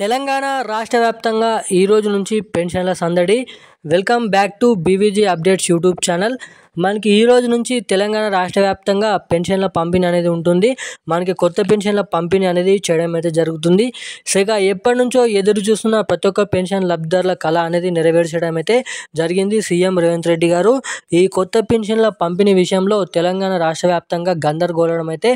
తెలంగాణ రాష్ట్ర వ్యాప్తంగా ఈ రోజు నుంచి పెన్షన్ల సందడి. Welcome back to BVG updates YouTube channel. మనకి ఈ రోజు నుంచి తెలంగాణ రాష్ట్ర వ్యాప్తంగా పెన్షన్ల పంపిణీ అనేది ఉంటుంది. మనకి కొత్త పెన్షన్ల పంపిణీ అనేది చేయడం అయితే జరుగుతుంది. సో ఇక ఎప్పటి నుంచో ఎదురు చూస్తున్న ప్రతి ఒక్క పెన్షన్ లబ్ధిదారుల కళ అనేది నెరవేర్చడం అయితే జరిగింది సీఎం రేవంత్ రెడ్డి గారు. ఈ కొత్త పెన్షన్ల పంపిణీ విషయంలో తెలంగాణ రాష్ట్ర వ్యాప్తంగా గందరగోళం అయితే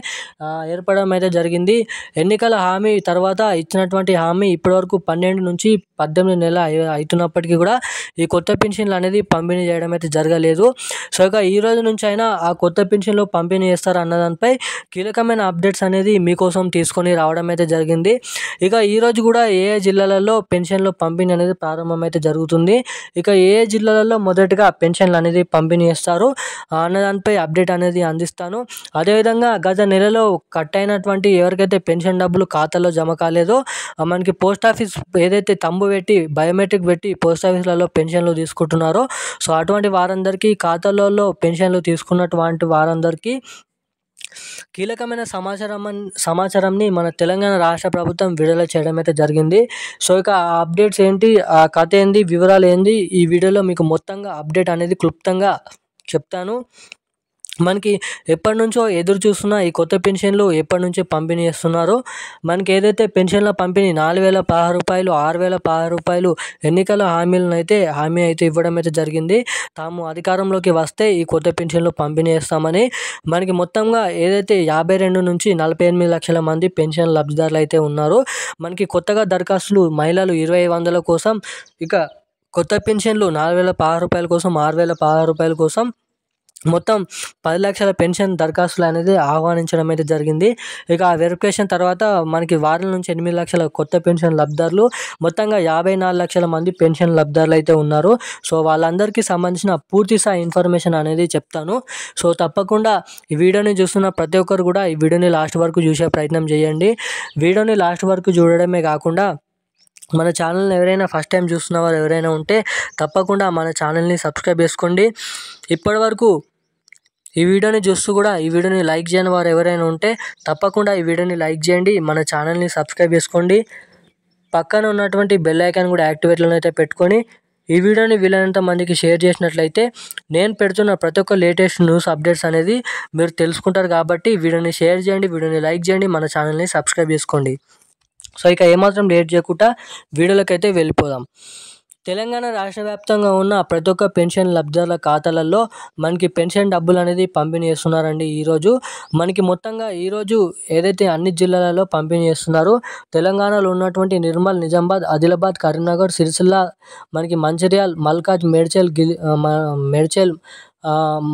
ఏర్పడడం అయితే జరిగింది. ఎన్నికల హామీ తర్వాత ఇచ్చినటువంటి హామీ ఇప్పటివరకు 12 నుంచి 18 నెలలు అవుతున్నప్పటికీ కూడా ఈ కొత్త పెన్షన్లు అనేది పంపిణీ చేయడం అయితే జరగలేదు. సో ఇక ఈ రోజు నుంచి అయినా ఆ కొత్త పెన్షన్లు పంపిణీ చేస్తారు అన్న దానిపై కీలకమైన అప్డేట్స్ అనేది మీకోసం తీసుకొని రావడం అయితే జరిగింది. ఇక ఈ రోజు కూడా ఏ జిల్లాలలో పెన్షన్లు పంపిణీ అనేది ప్రారంభం అయితే జరుగుతుంది, ఇక ఏ జిల్లాలలో మొదటగా పెన్షన్లు అనేది పంపిణీ చేస్తారు అన్న దానిపై అప్డేట్ అనేది అందిస్తాను. అదేవిధంగా గత నెలలో కట్ అయినటువంటి ఎవరికైతే పెన్షన్ డబ్బులు ఖాతాలో జమ కాలేదో మనకి పోస్ట్ ఆఫీస్ ఏదైతే తంబు పెట్టి బయోమెట్రిక్ పెట్టి పోస్ట్ ఆఫీస్లలో పెన్షన్లు తీసుకుంటున్నారో సో అటువంటి వారందరికీ ఖాతాలలో పెన్షన్లు తీసుకున్నటువంటి వారందరికీ కీలకమైన సమాచారంని మన తెలంగాణ రాష్ట్ర ప్రభుత్వం విడుదల చేయడం అయితే జరిగింది. సో ఇక ఆ అప్డేట్స్ ఏంటి, ఆ కథ ఏంది, వివరాలు ఏంది ఈ వీడియోలో మీకు మొత్తంగా అప్డేట్ అనేది క్లుప్తంగా చెప్తాను. మనకి ఎప్పటి నుంచో ఎదురు చూస్తున్న ఈ కొత్త పెన్షన్లు ఎప్పటి నుంచో పంపిణీ చేస్తున్నారో మనకి ఏదైతే పెన్షన్ల పంపిణీ 4,016 రూపాయలు 6,016 రూపాయలు ఎన్నికల హామీ అయితే ఇవ్వడం అయితే జరిగింది. తాము అధికారంలోకి వస్తే ఈ కొత్త పెన్షన్లు పంపిణీ చేస్తామని మనకి మొత్తంగా ఏదైతే 52 నుంచి 48 లక్షల మంది పెన్షన్ లబ్ధిదారులు అయితే ఉన్నారో మనకి కొత్తగా దరఖాస్తులు మహిళలు 2,500 కోసం, ఇక కొత్త పెన్షన్లు 4,016 రూపాయల కోసం 6,016 రూపాయల కోసం మొత్తం 10 లక్షల పెన్షన్ దరఖాస్తులు అనేది ఆహ్వానించడం అయితే జరిగింది. ఇక ఆ వెరిఫికేషన్ తర్వాత మనకి వారం నుంచి 8 లక్షల కొత్త పెన్షన్ లబ్ధిదారులు, మొత్తంగా 54 లక్షల మంది పెన్షన్ లబ్ధిదారులు అయితే ఉన్నారు. సో వాళ్ళందరికీ సంబంధించిన పూర్తి స్థాయి ఇన్ఫర్మేషన్ అనేది చెప్తాను. సో తప్పకుండా ఈ వీడియోని చూస్తున్న ప్రతి ఒక్కరు కూడా ఈ వీడియోని లాస్ట్ వరకు చూసే ప్రయత్నం చేయండి. వీడియోని లాస్ట్ వరకు చూడడమే కాకుండా మన ఛానల్ని ఎవరైనా ఫస్ట్ టైం చూస్తున్న వారు ఎవరైనా ఉంటే తప్పకుండా మన ఛానల్ని సబ్స్క్రైబ్ చేసుకోండి. ఇప్పటివరకు ఈ వీడియోని చూస్తూ కూడా ఈ వీడియోని లైక్ చేయని వారు ఎవరైనా ఉంటే తప్పకుండా ఈ వీడియోని లైక్ చేయండి, మన ఛానల్ని సబ్స్క్రైబ్ చేసుకోండి. పక్కన ఉన్నటువంటి బెల్ ఐకాన్ కూడా యాక్టివేట్లో అయితే పెట్టుకొని ఈ వీడియోని వీలైనంత మందికి షేర్ చేసినట్లయితే నేను పెడుతున్న ప్రతి ఒక్క లేటెస్ట్ న్యూస్ అప్డేట్స్ అనేది మీరు తెలుసుకుంటారు. కాబట్టి వీడియోని షేర్ చేయండి, వీడియోని లైక్ చేయండి, మన ఛానల్ని సబ్స్క్రైబ్ చేసుకోండి. సో ఇక ఏమాత్రం లేట్ చేయకుండా వీడియోలకైతే వెళ్ళిపోదాం. తెలంగాణ రాష్ట్ర వ్యాప్తంగా ఉన్న ప్రతి ఒక్క పెన్షన్ లబ్ధిదారుల ఖాతాలలో మనకి పెన్షన్ డబ్బులు అనేది పంపిణీ చేస్తున్నారండి. ఈరోజు మనకి మొత్తంగా ఈరోజు ఏదైతే అన్ని జిల్లాలలో పంపిణీ చేస్తున్నారో తెలంగాణలో ఉన్నటువంటి నిర్మల్, నిజామాబాద్, ఆదిలాబాద్, కరీంనగర్, సిరిసిల్ల, మనకి మంచిర్యాల్, మేడ్చల్,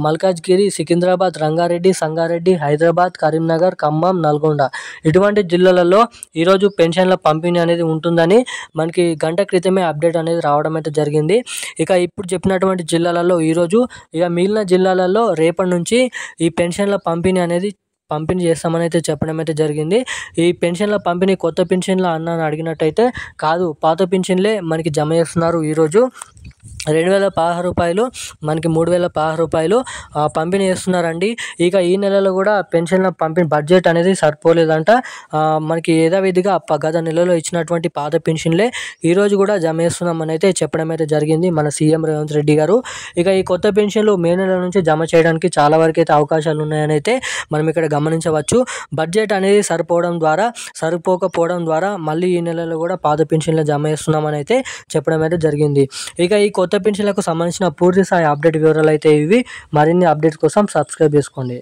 మల్కాజ్గిరి, సికింద్రాబాద్, రంగారెడ్డి, సంగారెడ్డి, హైదరాబాద్, కరీంనగర్, ఖమ్మం, నల్గొండ ఇటువంటి జిల్లాలలో ఈరోజు పెన్షన్ల పంపిణీ అనేది ఉంటుందని మనకి గంట క్రితమే అప్డేట్ అనేది రావడం అయితే జరిగింది. ఇక ఇప్పుడు చెప్పినటువంటి జిల్లాలలో ఈరోజు, ఇక మిగిలిన జిల్లాలలో రేపటి నుంచి ఈ పెన్షన్ల పంపిణీ చేస్తామని అయితే చెప్పడం అయితే జరిగింది. ఈ పెన్షన్ల పంపిణీ కొత్త పెన్షన్ల అన్న అడిగినట్టయితే కాదు, పాత పెన్షన్లే మనకి జమ చేస్తున్నారు. ఈరోజు 2,016 రూపాయలు మనకి 3,016 రూపాయలు పంపిణీ చేస్తున్నారండి. ఇక ఈ నెలలో కూడా పెన్షన్ల పంపిణీ బడ్జెట్ అనేది సరిపోలేదంట. మనకి యథావిధిగా గత నెలలో ఇచ్చినటువంటి పాత పెన్షన్లే ఈరోజు కూడా జమ చేస్తున్నామని అయితే చెప్పడం అయితే జరిగింది మన సీఎం రేవంత్ రెడ్డి గారు. ఇక ఈ కొత్త పెన్షన్లు మే నెల నుంచి జమ చేయడానికి చాలా వరకు అయితే అవకాశాలు ఉన్నాయని అయితే మనం ఇక్కడ గమనించవచ్చు. బడ్జెట్ అనేది సరిపోకపోవడం ద్వారా మళ్ళీ ఈ నెలలో కూడా పాత పెన్షన్లు జమ చేస్తున్నామని అయితే చెప్పడం అయితే జరిగింది. ఇక ఈ కొత్త పెన్షన్లకు సంబంధించిన పూర్తి స్థాయి అప్డేట్ వివరాలు అయితే ఇవి. మరిన్ని అప్డేట్స్ కోసం సబ్స్క్రైబ్ చేసుకోండి.